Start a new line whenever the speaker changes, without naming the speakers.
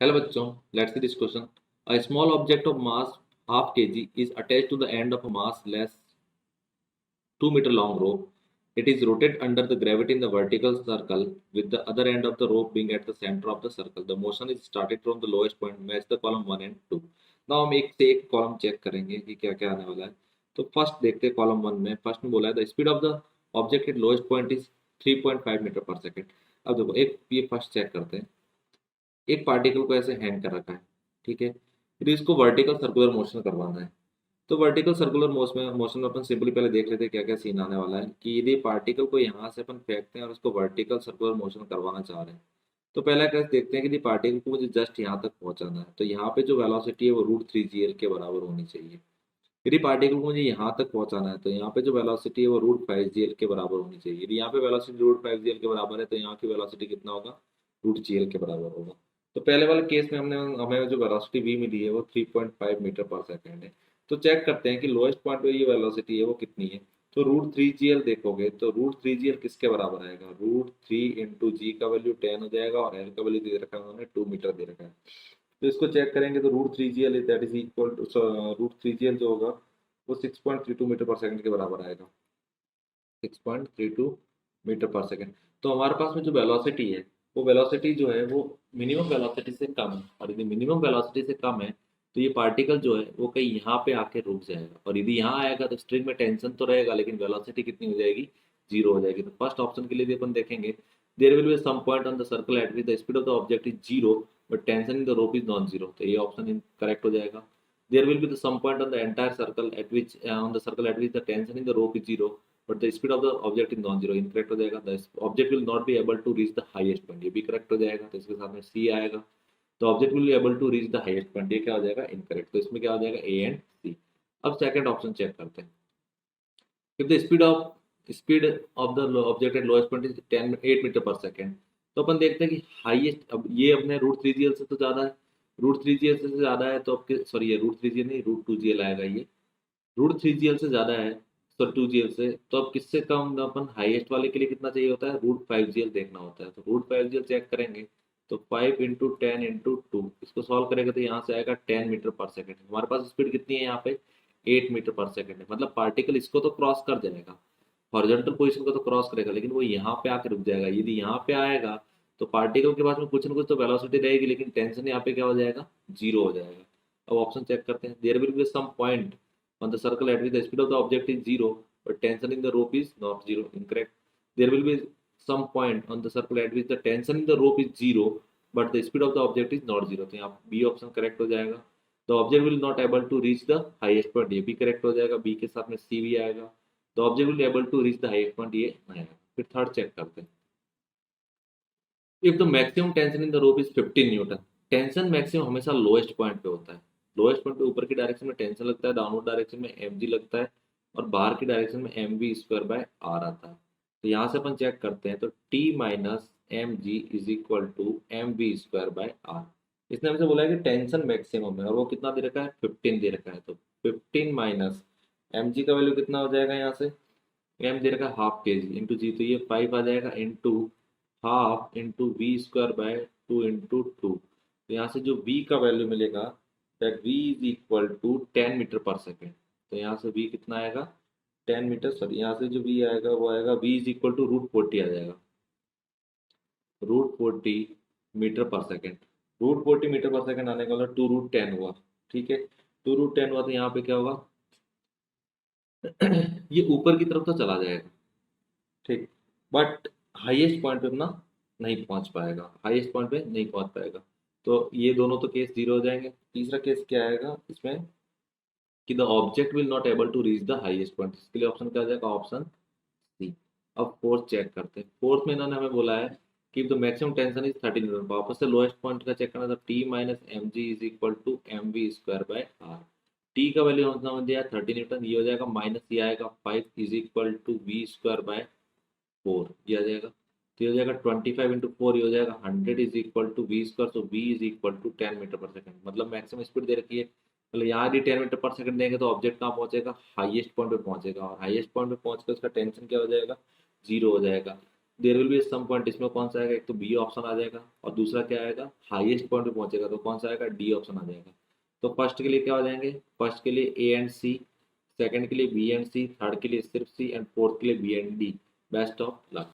Hello बच्चों, let's see this question. A small object of mass half kg is attached to the end of a mass less 2 meter long rope. It is rotated under the gravity in the vertical circle with the other end of the rope being at the center of the circle. The motion is started from the lowest point. Match the column 1 and 2. Now हम एक से एक column check करेंगे कि क्या क्या आने वाला है. तो फर्स्ट देखते हैं कॉलम 1 में. फर्स्ट में बोला है the speed of the object at lowest point is 3.5 metre per second. अब देखो एक ये फर्स्ट चेक करते हैं. एक पार्टिकल को ऐसे हैंग कर रखा है, ठीक है. फिर इसको वर्टिकल सर्कुलर मोशन करवाना है. तो वर्टिकल सर्कुलर मोशन में अपन सिंपली पहले देख लेते हैं क्या क्या सीन आने वाला है कि यदि पार्टिकल को यहाँ से अपन फेंकते हैं और उसको वर्टिकल सर्कुलर मोशन करवाना चाह रहे हैं. तो पहला केस देखते हैं कि यदि पार्टिकल को मुझे जस्ट यहाँ तक पहुंचाना है तो यहाँ पे जो वेलोसिटी है वो √3 GL के बराबर होनी चाहिए. यदि पार्टिकल को मुझे यहाँ तक पहुंचाना है तो यहाँ पे जो वेलोसिटी है वो √5 GL के बराबर होनी चाहिए. यदि यहाँ पे वेलोसिटी √5 GL के बराबर है तो यहाँ की वेलोसिटी कितना होगा, √GL के बराबर होगा. तो पहले वाले केस में हमने हमें जो वेलोसिटी v मिली है वो 3.5 मीटर पर सेकेंड है. तो चेक करते हैं कि लोएस्ट पॉइंट पे ये वेलोसिटी है वो कितनी है. तो √3 GL देखोगे तो √3 GL किसके बराबर आएगा, √3 इंटू जी का वैल्यू 10 हो जाएगा और एल का वैल्यू दे रखा है उन्होंने 2 मीटर दे रखा है. तो इसको चेक करेंगे तो √3 GL that is equal to √3 GL जो होगा वो 6.32 मीटर पर सेकंड के बराबर आएगा. 6.32 मीटर पर सेकंड. तो हमारे पास में जो वेलोसिटी है वो वेलोसिटी जो है वो मिनिमम वेलोसिटी से कम है. और यदि मिनिमम वेलोसिटी से कम है तो ये पार्टिकल जो है वो कहीं यहाँ पे आके रुक जाएगा. और यदि यहाँ आएगा तो स्ट्रिंग में टेंशन तो रहेगा लेकिन वेलोसिटी कितनी हो जाएगी, जीरो हो जाएगी. तो फर्स्ट ऑप्शन के लिए भी अपन देखेंगे there will be some point on the circle at which the speed of the object is zero but tension in the rope is non zero. तो ये ऑप्शन करेक्ट हो जाएगा. There will be the some point on the entire circle at which on the circle at which the tension in the rope is zero but the speed of the object is non-zero. Incorrect हो जाएगा. the object will not be able to reach the highest point. ये भी correct हो जाएगा. तो इसके साथ में सी आएगा. तो object will be able to reach the highest point. ये क्या हो जाएगा, इनकरेक्ट. तो इसमें क्या हो जाएगा, ए एंड सी. अब सेकंड ऑप्शन चेक करते हैं. If the speed of the object at lowest point is 8 metre per second. तो अपन देखते हैं कि हाईएस्ट, अब ये अपने √3 GL से तो ज़्यादा है. √3 GL से ज़्यादा है तो अब सॉरी ये √3 GL नहीं √2 GL आएगा. ये √3 GL से ज़्यादा है तो 2 GL से. तो अब किससे कम अपन हाईएस्ट वाले के लिए कितना चाहिए होता है, √5 GL देखना होता है. तो √5 GL चेक करेंगे तो 5 इंटू 10 इंटू 2 इसको सॉल्व करेंगे तो यहाँ से आएगा 10 मीटर पर सेकेंड. हमारे पास स्पीड कितनी है यहाँ पे, 8 मीटर पर सेकेंड है. मतलब पार्टिकल इसको तो क्रॉस कर जाएगा, हॉरिजॉन्टल पोजीशन को तो क्रॉस करेगा लेकिन वो यहाँ पे आके रुक जाएगा. यदि यहाँ पे आएगा तो पार्टिकल के पास में कुछ ना कुछ तो वेलोसिटी रहेगी लेकिन टेंशन यहाँ पे क्या हो जाएगा, जीरो हो जाएगा. अब ऑप्शन चेक करते हैं. There will be some point on the circle at which the speed of the object is zero but tension in the rope is not zero. Incorrect. There will be some point on the circle at which the tension in the rope is zero but the speed of the object is not zero. तो यहाँ B option correct हो जाएगा. the object will not able to reach the highest point. ये भी correct हो जाएगा. B के साथ में सी भी आएगा. the object will able to reach the highest point, ये आएगा. फिर थर्ड चेक करते हैं. if the maximum tension in the rope is 15 Newton. Tension maximum हमेशा लोएस्ट पॉइंट पे होता है. लोएस्ट पॉइंट पे ऊपर की डायरेक्शन में टेंशन लगता है, डाउनवर्ड डायरेक्शन में mg लगता है और बाहर की डायरेक्शन में mv² आता है. तो यहाँ से अपन चेक करते हैं तो t minus mg is equal to mv²/r. इसने हमसे बोला है कि टेंशन मैक्सिमम है और वो कितना दे रखा है, 15 दे रखा है. तो 15 माइनस mg का वैल्यू कितना हो जाएगा, यहाँ से m दे रखा है हाफ के जी इंटू जी. तो ये 5 आ जाएगा into half into v²/2 into 2. तो यहाँ से जो v का वैल्यू मिलेगा that v is equal to 10 metre per second. तो यहाँ से v कितना आएगा, 10 मीटर. सॉरी यहाँ से जो v आएगा वो आएगा v इज इक्वल टू √40 आ जाएगा. √40 metre per second. √40 metre per second आने का मतलब 2√10 हुआ. ठीक है, 2√10 हुआ तो यहाँ पे क्या होगा ये ऊपर की तरफ तो चला जाएगा, ठीक, बट हाईएस्ट पॉइंट पे अपना नहीं पहुंच पाएगा. हाईएस्ट पॉइंट पे नहीं पहुंच पाएगा. तो ये दोनों तो केस जीरो हो जाएंगे. तीसरा केस क्या आएगा इसमें कि the object will not able to reach the highest point. इसके लिए ऑप्शन क्या आ जाएगा, ऑप्शन सी. अब फोर्थ चेक करते हैं. फोर्थ में इन्होंने हमें बोला है कि the maximum tension is 30 newton. वापस से लोएस्ट पॉइंट का चेक करना था. T minus M G is equal to mv²/r. T का वैल्यू हमने दिया 30 न्यूटन. ये हो जाएगा माइनस ये आएगा 5 इज इक्वल टू v²/4. ये आ जाएगा. तो ये हो जाएगा 25 इंटू 4. ये हो जाएगा 100 इज इक्वल टू v². तो v is equal to 10 metre per second. मतलब मैक्सिमम स्पीड दे रखी है. मतलब यहाँ यदि 10 मीटर पर सेकंड देंगे तो ऑब्जेक्ट कहाँ पहुंचेगा, हाईएस्ट पॉइंट पे पहुंचेगा. और हाईएस्ट पॉइंट पे पहुंच कर उसका टेंशन क्या हो जाएगा, जीरो हो जाएगा. There will be some point, इसमें कौन सा आएगा, एक तो बी ऑप्शन आ जाएगा और दूसरा क्या आएगा, हाईएस्ट पॉइंट पे पहुंचेगा तो कौन सा आएगा, डी ऑप्शन आ जाएगा। तो फर्स्ट के लिए क्या हो जाएंगे, फर्स्ट के लिए ए एंड सी, सेकंड के लिए बी एंड सी, थर्ड के लिए सिर्फ सी एंड फोर्थ के लिए B and D. Best of luck.